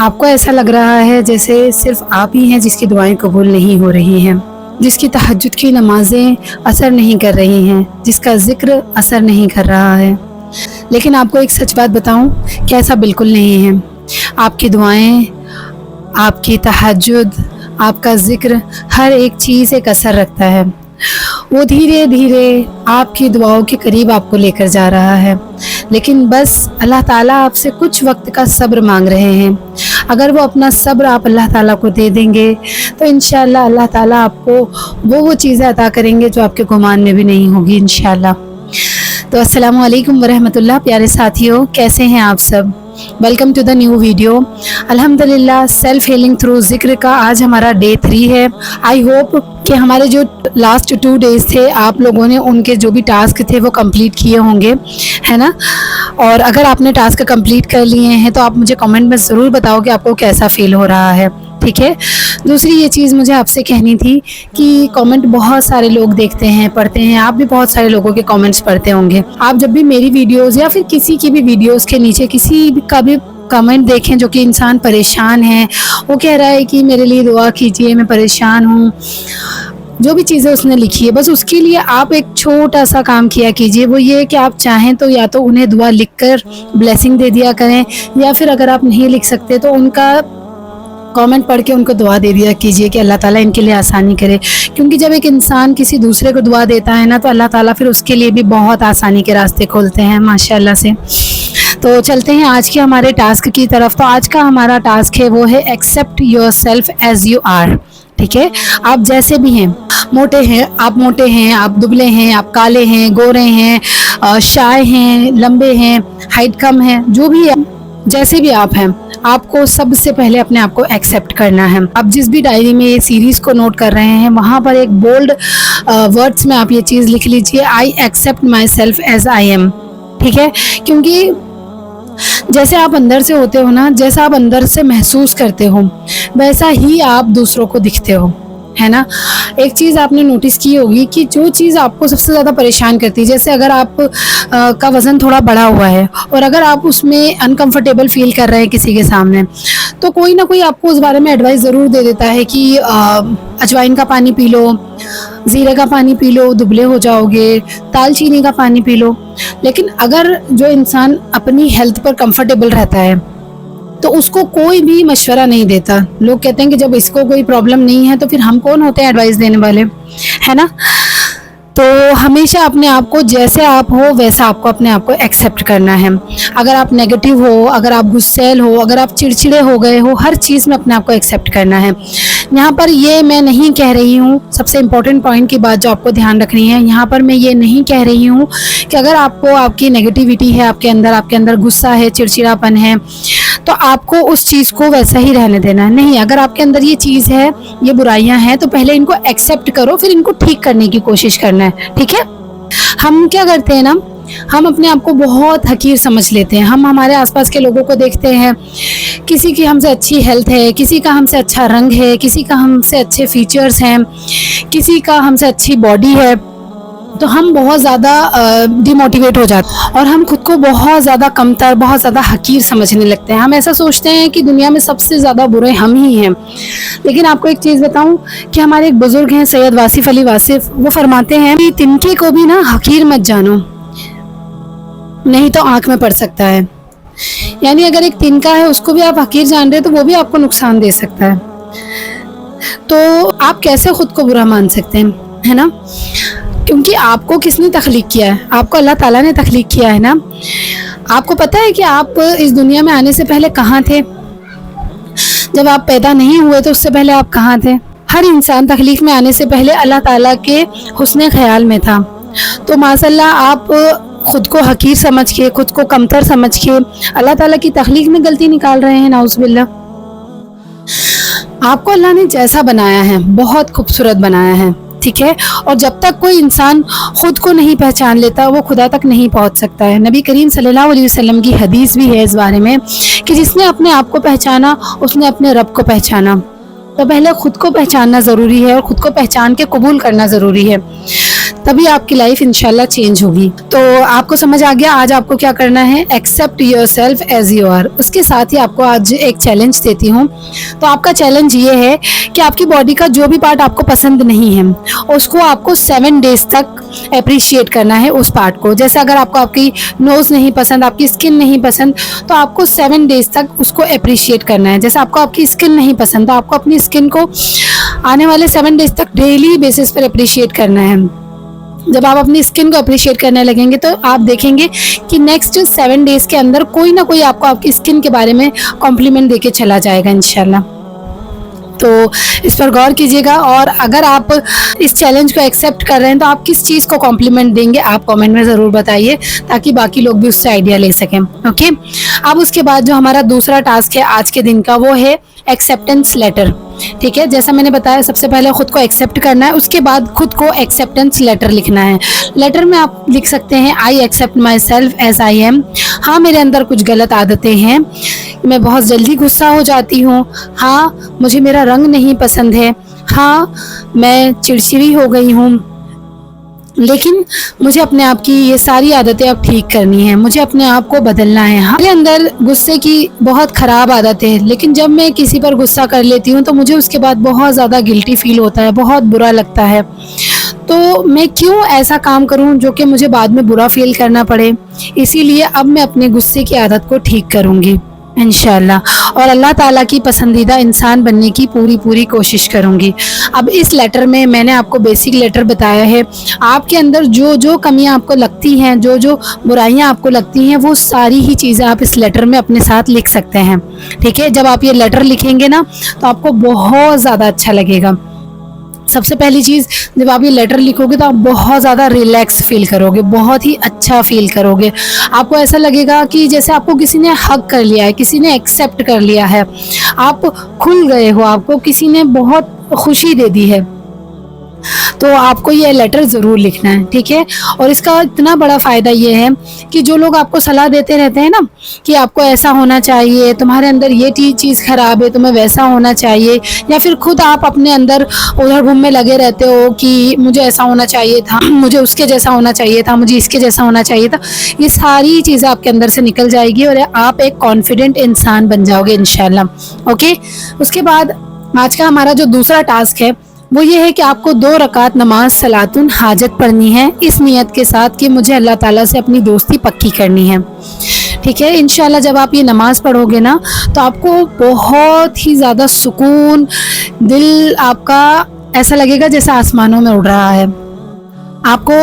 आपको ऐसा लग रहा है जैसे सिर्फ आप ही हैं जिसकी दुआएं कबूल नहीं हो रही हैं, जिसकी तहज्जुद की नमाजें असर नहीं कर रही हैं, जिसका जिक्र असर नहीं कर रहा है। लेकिन आपको एक सच बात बताऊं कि ऐसा बिल्कुल नहीं है। आपकी दुआएं, आपकी तहज्जुद, आपका जिक्र, हर एक चीज़ एक असर रखता है। वो धीरे धीरे आपकी दुआओं के करीब आपको लेकर जा रहा है। लेकिन बस अल्लाह ताला आपसे कुछ वक्त का सब्र मांग रहे हैं। अगर वो अपना सब्र आप अल्लाह ताला को दे देंगे तो इंशाअल्लाह अल्लाह ताला आपको वो चीज़ें अता करेंगे जो आपके गुमान में भी नहीं होगी इंशाअल्लाह। तो अस्सलामु अलैकुम वरहमतुल्लाह। प्यारे साथियों, कैसे हैं आप सब? Welcome to the new video. अल्हम्दुलिल्लाह, सेल्फ हीलिंग थ्रू जिक्र का आज हमारा डे 3 है। आई होप कि हमारे जो लास्ट 2 डेज थे आप लोगों ने उनके जो भी टास्क थे वो कंप्लीट किए होंगे, है ना। और अगर आपने टास्क कंप्लीट कर लिए हैं तो आप मुझे कमेंट में ज़रूर बताओ कि आपको कैसा फील हो रहा है, ठीक है। दूसरी ये चीज़ मुझे आपसे कहनी थी कि कमेंट बहुत सारे लोग देखते हैं, पढ़ते हैं। आप भी बहुत सारे लोगों के कमेंट्स पढ़ते होंगे। आप जब भी मेरी वीडियोस या फिर किसी की भी वीडियोस के नीचे किसी का भी कमेंट देखें जो कि इंसान परेशान है, वो कह रहा है कि मेरे लिए दुआ कीजिए, मैं परेशान हूँ, जो भी चीज़ें उसने लिखी है, बस उसके लिए आप एक छोटा सा काम किया कीजिए। वो ये है कि आप चाहें तो या तो उन्हें दुआ लिखकर ब्लेसिंग दे दिया करें, या फिर अगर आप नहीं लिख सकते तो उनका कमेंट पढ़ के उनको दुआ दे दिया कीजिए कि अल्लाह ताला इनके लिए आसानी करे। क्योंकि जब एक इंसान किसी दूसरे को दुआ देता है ना, तो अल्लाह ताला फिर उसके लिए भी बहुत आसानी के रास्ते खोलते हैं माशाल्लाह से। तो चलते हैं आज के हमारे टास्क की तरफ। तो आज का हमारा टास्क है वो है accept yourself as you are, ठीक है। आप जैसे भी हैं, मोटे हैं आप, मोटे हैं आप, दुबले हैं आप, काले हैं, गोरे हैं, शाय हैं, लंबे हैं, हाइट कम है, जो भी है, जैसे भी आप हैं, आपको सबसे पहले अपने आप को एक्सेप्ट करना है। आप जिस भी डायरी में ये सीरीज़ को नोट कर रहे हैं वहाँ पर एक बोल्ड वर्ड्स में आप ये चीज़ लिख लीजिए, I accept myself as I am, ठीक है। क्योंकि जैसे आप अंदर से होते हो ना, जैसा आप अंदर से महसूस करते हो वैसा ही आप दूसरों को दिखते हो, है ना। एक चीज़ आपने नोटिस की होगी कि जो चीज़ आपको सबसे ज़्यादा परेशान करती है, जैसे अगर आप का वज़न थोड़ा बढ़ा हुआ है और अगर आप उसमें अनकंफर्टेबल फील कर रहे हैं किसी के सामने, तो कोई ना कोई आपको उस बारे में एडवाइस ज़रूर दे देता है कि अजवाइन का पानी पी लो, ज़ीरे का पानी पी लो, दुबले हो जाओगे, दालचीनी का पानी पी लो। लेकिन अगर जो इंसान अपनी हेल्थ पर कंफर्टेबल रहता है तो उसको कोई भी मशवरा नहीं देता। लोग कहते हैं कि जब इसको कोई प्रॉब्लम नहीं है तो फिर हम कौन होते हैं एडवाइस देने वाले, है ना। तो हमेशा अपने आप को जैसे आप हो वैसा आपको अपने आप को एक्सेप्ट करना है। अगर आप नेगेटिव हो, अगर आप गुस्सैल हो, अगर आप चिड़चिड़े हो गए हो, हर चीज़ में अपने आप को एक्सेप्ट करना है। यहाँ पर ये मैं नहीं कह रही हूँ, सबसे इम्पोर्टेंट पॉइंट की बात जो आपको ध्यान रखनी है, यहाँ पर मैं ये नहीं कह रही हूँ कि अगर आपको आपकी नेगेटिविटी है आपके अंदर गुस्सा है, चिड़चिड़ापन है, तो आपको उस चीज़ को वैसा ही रहने देना है। नहीं, अगर आपके अंदर ये चीज़ है, ये बुराइयां हैं, तो पहले इनको एक्सेप्ट करो, फिर इनको ठीक करने की कोशिश करना है, ठीक है। हम क्या करते हैं ना, हम अपने आप को बहुत हकीर समझ लेते हैं। हम हमारे आसपास के लोगों को देखते हैं, किसी की हमसे अच्छी हेल्थ है, किसी का हमसे अच्छा रंग है, किसी का हमसे अच्छे फीचर्स हैं, किसी का हमसे अच्छी बॉडी है, तो हम बहुत ज़्यादा डिमोटिवेट हो जाते हैं और हम खुद को बहुत ज़्यादा कमतर, बहुत ज़्यादा हकीर समझने लगते हैं। हम ऐसा सोचते हैं कि दुनिया में सबसे ज़्यादा बुरे हम ही हैं। लेकिन आपको एक चीज़ बताऊं कि हमारे एक बुज़ुर्ग हैं सैयद वासिफ़ अली वासिफ़, वो फरमाते हैं कि तिनके को भी ना हकीर मत जानो, नहीं तो आँख में पड़ सकता है। यानी अगर एक तिनका है उसको भी आप हकीर जान रहे हैं तो वो भी आपको नुकसान दे सकता है। तो आप कैसे खुद को बुरा मान सकते हैं, है ना। क्योंकि आपको किसने तख्लीक किया है? आपको अल्लाह ताला ने तख्लीक किया है ना। आपको पता है कि आप इस दुनिया में आने से पहले कहाँ थे? जब आप पैदा नहीं हुए तो उससे पहले आप कहाँ थे? हर इंसान तख्लीक में आने से पहले अल्लाह ताला के हुस्ने ख्याल में था। तो माशाल्लाह आप खुद को हकीर समझ के, खुद को कमतर समझ के अल्लाह ताला की तख्लीक में गलती निकाल रहे हैं, नाउज़ुबिल्लाह। आपको अल्लाह ने जैसा बनाया है बहुत खूबसूरत बनाया है, ठीक है। और जब तक कोई इंसान खुद को नहीं पहचान लेता वो खुदा तक नहीं पहुंच सकता है। नबी करीम सल्लल्लाहु अलैहि वसल्लम की हदीस भी है इस बारे में कि जिसने अपने आप को पहचाना उसने अपने रब को पहचाना। तो पहले खुद को पहचानना ज़रूरी है और ख़ुद को पहचान के कबूल करना ज़रूरी है। तभी आपकी लाइफ इंशाल्लाह चेंज होगी। तो आपको समझ आ गया आज आपको क्या करना है, accept yourself as you are. उसके साथ ही आपको आज एक चैलेंज देती हूँ। तो आपका चैलेंज ये है कि आपकी बॉडी का जो भी पार्ट आपको पसंद नहीं है उसको आपको 7 डेज तक अप्रिशिएट करना है उस पार्ट को। जैसे अगर आपको आपकी नोज़ नहीं पसंद, आपकी स्किन नहीं पसंद, तो आपको 7 डेज तक उसको अप्रिशिएट करना है। जैसे आपको आपकी स्किन नहीं पसंद तो आपको अपनी स्किन को आने वाले 7 डेज तक डेली बेसिस पर अप्रिशिएट करना है। जब आप अपनी स्किन को अप्रिशिएट करने लगेंगे तो आप देखेंगे कि नेक्स्ट 7 डेज के अंदर कोई ना कोई आपको आपकी स्किन के बारे में कॉम्प्लीमेंट देके चला जाएगा इंशाल्लाह। तो इस पर गौर कीजिएगा। और अगर आप इस चैलेंज को एक्सेप्ट कर रहे हैं तो आप किस चीज़ को कॉम्प्लीमेंट देंगे आप कमेंट में ज़रूर बताइए, ताकि बाकी लोग भी उससे आइडिया ले सकें। ओके, अब उसके बाद जो हमारा दूसरा टास्क है आज के दिन का वो है एक्सेप्टेंस लेटर। ठीक है, जैसा मैंने बताया सबसे पहले खुद को एक्सेप्ट करना है, उसके बाद खुद को एक्सेप्टेंस लेटर लिखना है। लेटर में आप लिख सकते हैं I accept myself as I am. हाँ, मेरे अंदर कुछ गलत आदतें हैं, मैं बहुत जल्दी गुस्सा हो जाती हूँ। हाँ, मुझे मेरा रंग नहीं पसंद है। हाँ, मैं चिड़चिड़ी हो गई हूँ, लेकिन मुझे अपने आप की ये सारी आदतें अब ठीक करनी है, मुझे अपने आप को बदलना है। हाँ, मेरे अंदर गुस्से की बहुत ख़राब आदत है, लेकिन जब मैं किसी पर गुस्सा कर लेती हूँ तो मुझे उसके बाद बहुत ज़्यादा गिल्टी फील होता है, बहुत बुरा लगता है। तो मैं क्यों ऐसा काम करूं जो कि मुझे बाद में बुरा फील करना पड़े। इसीलिए अब मैं अपने गुस्से की आदत को ठीक करूंगी इंशाल्लाह, और अल्लाह ताला की पसंदीदा इंसान बनने की पूरी कोशिश करूंगी। अब इस लेटर में मैंने आपको बेसिक लेटर बताया है। आपके अंदर जो जो कमियां आपको लगती हैं, जो जो बुराइयां आपको लगती हैं, वो सारी ही चीज़ें आप इस लेटर में अपने साथ लिख सकते हैं। ठीक है, जब आप ये लेटर लिखेंगे ना तो आपको बहुत ज़्यादा अच्छा लगेगा। सबसे पहली चीज़, जब आप ये लेटर लिखोगे तो आप बहुत ज़्यादा रिलैक्स फील करोगे, बहुत ही अच्छा फील करोगे। आपको ऐसा लगेगा कि जैसे आपको किसी ने हग कर लिया है, किसी ने एक्सेप्ट कर लिया है, आप खुल गए हो, आपको किसी ने बहुत खुशी दे दी है। तो आपको ये लेटर ज़रूर लिखना है। ठीक है, और इसका इतना बड़ा फ़ायदा ये है कि जो लोग आपको सलाह देते रहते हैं ना कि आपको ऐसा होना चाहिए, तुम्हारे अंदर ये चीज़ ख़राब है, तुम्हें वैसा होना चाहिए, या फिर खुद आप अपने अंदर उधर घूम में लगे रहते हो कि मुझे ऐसा होना चाहिए था, मुझे उसके जैसा होना चाहिए था, मुझे इसके जैसा होना चाहिए था, ये सारी चीज़ें आपके अंदर से निकल जाएगी और आप एक कॉन्फिडेंट इंसान बन जाओगे इंशाल्लाह। ओके, उसके बाद आज का हमारा जो दूसरा टास्क है वो ये है कि आपको 2 रकात नमाज सलातुन हाजत पढ़नी है, इस नियत के साथ कि मुझे अल्लाह ताला से अपनी दोस्ती पक्की करनी है। ठीक है, इंशाल्लाह जब आप ये नमाज पढ़ोगे ना तो आपको बहुत ही ज़्यादा सुकून, दिल आपका ऐसा लगेगा जैसे आसमानों में उड़ रहा है। आपको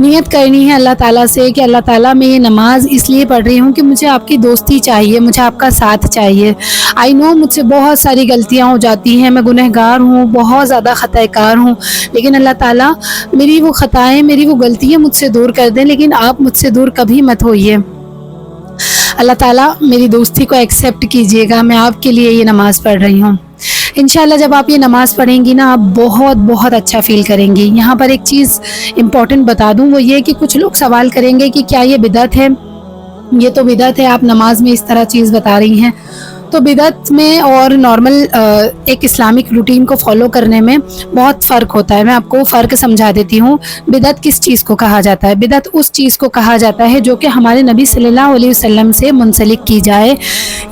नियत करनी है अल्लाह ताला से कि अल्लाह ताला मैं ये नमाज इसलिए पढ़ रही हूँ कि मुझे आपकी दोस्ती चाहिए, मुझे आपका साथ चाहिए। आई नो मुझसे बहुत सारी गलतियाँ हो जाती हैं, मैं गुनहगार हूँ, बहुत ज़्यादा ख़ताकार हूँ, लेकिन अल्लाह ताला मेरी वो ख़ताएँ, मेरी वो गलतियाँ मुझसे दूर कर दें, लेकिन आप मुझसे दूर कभी मत होइए। अल्लाह ताला मेरी दोस्ती को एक्सेप्ट कीजिएगा, मैं आपके लिए ये नमाज़ पढ़ रही हूँ। इंशाल्लाह जब आप ये नमाज़ पढ़ेंगी ना आप बहुत अच्छा फ़ील करेंगी। यहाँ पर एक चीज़ इम्पॉर्टेंट बता दूँ, वो ये कि कुछ लोग सवाल करेंगे कि क्या ये बिदअत है, ये तो बिदअत है, आप नमाज में इस तरह चीज़ बता रही हैं। तो बिदअत में और नॉर्मल एक इस्लामिक रूटीन को फॉलो करने में बहुत फ़र्क होता है। मैं आपको फ़र्क समझा देती हूँ। बिदअत किस चीज़ को कहा जाता है? बिदअत उस चीज़ को कहा जाता है जो कि हमारे नबी सल्लल्लाहु अलैहि वसल्लम से मुंसलिक की जाए,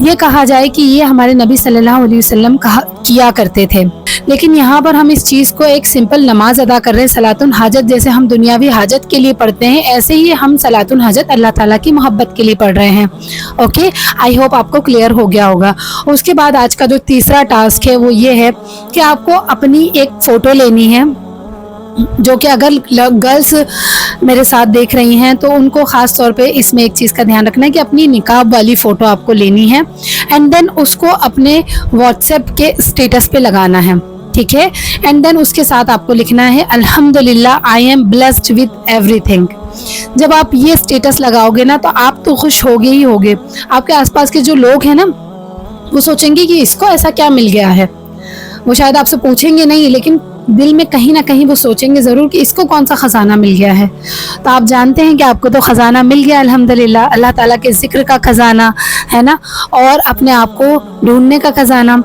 ये कहा जाए कि ये हमारे नबी सल्लल्लाहु अलैहि वसल्लम किया करते थे। लेकिन यहाँ पर हम इस चीज़ को एक सिंपल नमाज अदा कर रहे हैं, सलातुन हाजत, जैसे हम दुनियावी हाजत के लिए पढ़ते हैं ऐसे ही हम सलातुन हाजत अल्लाह ताला की मोहब्बत के लिए पढ़ रहे हैं। ओके, आई होप आपको क्लियर हो गया होगा। उसके बाद आज का जो तीसरा टास्क है वो ये है कि आपको अपनी एक फ़ोटो लेनी है, जो कि अगर गर्ल्स मेरे साथ देख रही हैं तो उनको ख़ास तौर पे इसमें एक चीज़ का ध्यान रखना है कि अपनी निकाब वाली फ़ोटो आपको लेनी है एंड देन उसको अपने व्हाट्सएप के स्टेटस पे लगाना है। ठीक है, एंड देन उसके साथ आपको लिखना है अल्हम्दुलिल्लाह I am blessed with everything. जब आप ये स्टेटस लगाओगे ना तो आप तो खुश होगे ही होगे, आपके आसपास के जो लोग हैं ना वो सोचेंगे कि इसको ऐसा क्या मिल गया है। वो शायद आपसे पूछेंगे नहीं, लेकिन दिल में कहीं ना कहीं वो सोचेंगे ज़रूर कि इसको कौन सा ख़जाना मिल गया है। तो आप जानते हैं कि आपको तो ख़जाना मिल गया अल्हम्दुलिल्लाह, अल्लाह ताला के ज़िक्र का ख़जाना है ना, और अपने आप को ढूंढने का ख़जाना।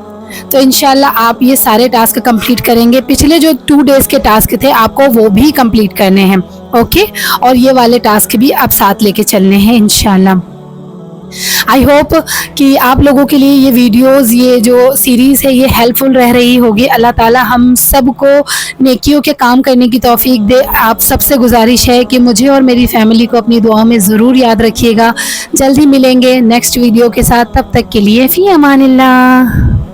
तो इंशाल्लाह आप ये सारे टास्क कंप्लीट करेंगे। पिछले जो 2 डेज़ के टास्क थे आपको वो भी कंप्लीट करने हैं, ओके। और ये वाले टास्क भी आप साथ लेके चलने हैं इंशाल्लाह। आई होप कि आप लोगों के लिए ये वीडियोस, ये जो सीरीज़ है ये हेल्पफुल रह रही होगी। अल्लाह ताला हम सबको नेकियों के काम करने की तौफीक दे। आप सबसे गुजारिश है कि मुझे और मेरी फैमिली को अपनी दुआओं में ज़रूर याद रखिएगा। जल्द ही मिलेंगे नेक्स्ट वीडियो के साथ, तब तक के लिए फ़ी अमानिल्लाह।